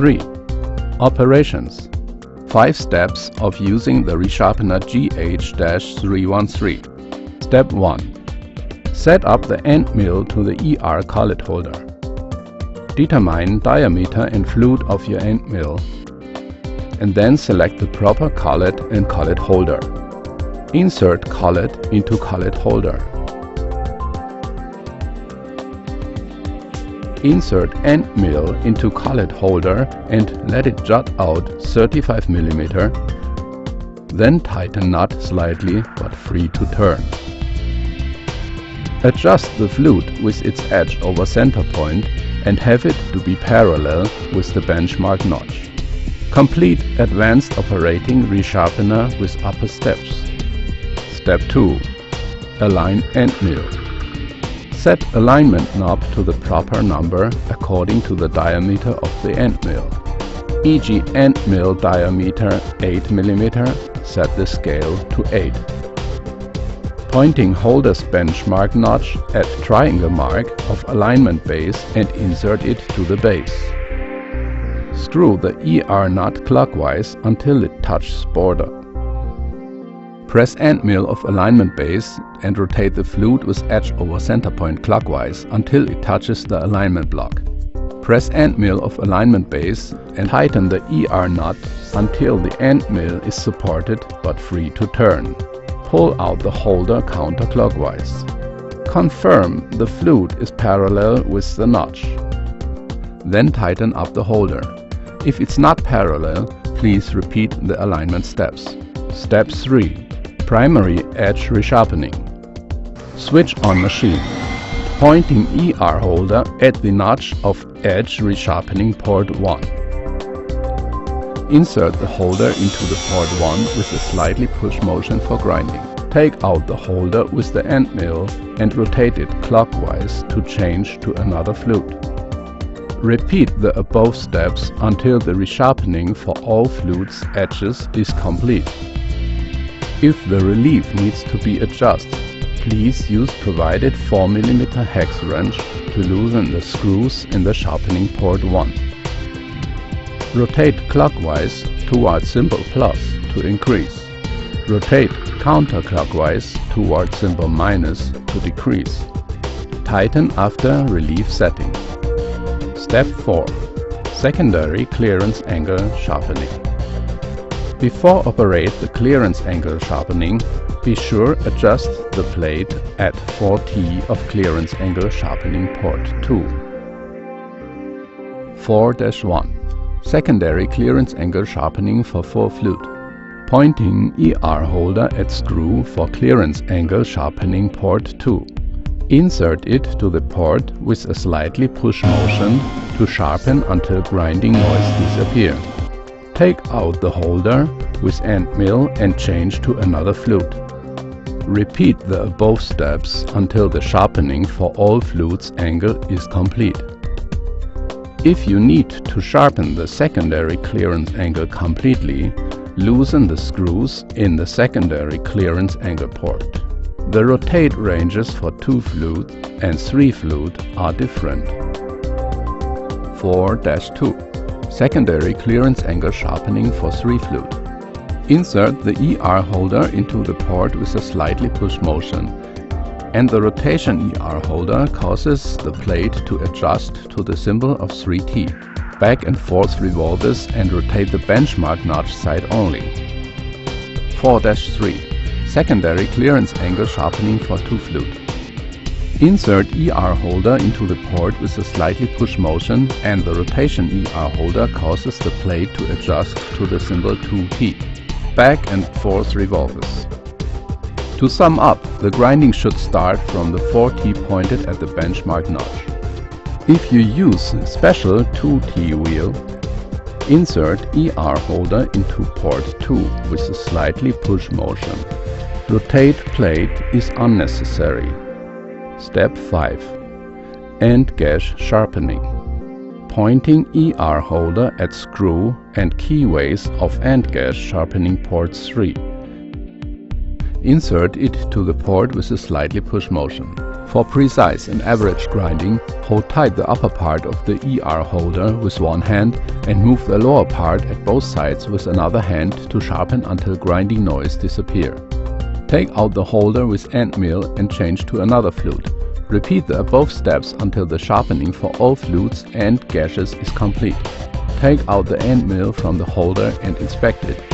3. Operations. 5 steps of using the resharpener GH-313. Step 1. Set up the end mill to the ER collet holder. Determine diameter and flute of your end mill, and then select the proper collet and collet holder. Insert collet into collet holder. Insert end mill into collet holder and let it jut out 35 mm. Then tighten nut slightly but free to turn. Adjust the flute with its edge over center point and have it to be parallel with the benchmark notch. Complete advanced operating resharpener with upper steps. Step 2. Align end mill. Set alignment knob to the proper number according to the diameter of the end mill. E.g. end mill diameter 8 mm, set the scale to 8. Pointing holder's benchmark notch at triangle mark of alignment base and insert it to the base. Screw the ER nut clockwise until it touches border. Press end mill of alignment base and rotate the flute with edge over center point clockwise until it touches the alignment block. Press end mill of alignment base and tighten the ER nut until the end mill is supported but free to turn. Pull out the holder counterclockwise. Confirm the flute is parallel with the notch. Then tighten up the holder. If it's not parallel, please repeat the alignment steps. Step 3. Primary edge resharpening. Switch on machine. Pointing ER holder at the notch of edge resharpening port 1. Insert the holder into the port 1 with a slightly push motion for grinding. Take out the holder with the end mill and rotate it clockwise to change to another flute. Repeat the above steps until the resharpening for all flutes' edges is complete. If the relief needs to be adjusted, please use provided 4 mm hex wrench to loosen the screws in the sharpening port 1. Rotate clockwise towards symbol plus to increase. Rotate counterclockwise towards symbol minus to decrease. Tighten after relief setting. Step 4. Secondary clearance angle sharpening. Before operate the clearance angle sharpening, be sure adjust the plate at 4T of clearance angle sharpening port 2. 4-1. Secondary clearance angle sharpening for 4 flute. Pointing ER holder at screw for clearance angle sharpening port 2. Insert it to the port with a slightly push motion to sharpen until grinding noise disappears. Take out the holder with end mill and change to another flute. Repeat the above steps until the sharpening for all flutes angle is complete. If you need to sharpen the secondary clearance angle completely, loosen the screws in the secondary clearance angle port. The rotate ranges for 2 flute and 3 flute are different. 4-2. Secondary clearance angle sharpening for 3 flute. Insert the ER holder into the port with a slightly push motion, and the rotation ER holder causes the plate to adjust to the symbol of 3T. Back and forth revolve this and rotate the benchmark notch side only. 4-3. Secondary clearance angle sharpening for 2 flute. Insert ER holder into the port with a slightly push motion, and the rotation ER holder causes the plate to adjust to the symbol 2T. Back and forth revolves. To sum up, the grinding should start from the 4T pointed at the benchmark notch. If you use special 2T wheel, insert ER holder into port 2 with a slightly push motion. Rotate plate is unnecessary. Step 5. End gash sharpening. Pointing ER holder at screw and keyways of end gash sharpening port 3. Insert it to the port with a slightly push motion. For precise and average grinding, hold tight the upper part of the ER holder with one hand and move the lower part at both sides with another hand to sharpen until grinding noise disappears. Take out the holder with end mill and change to another flute. Repeat the above steps until the sharpening for all flutes and gashes is complete. Take out the end mill from the holder and inspect it.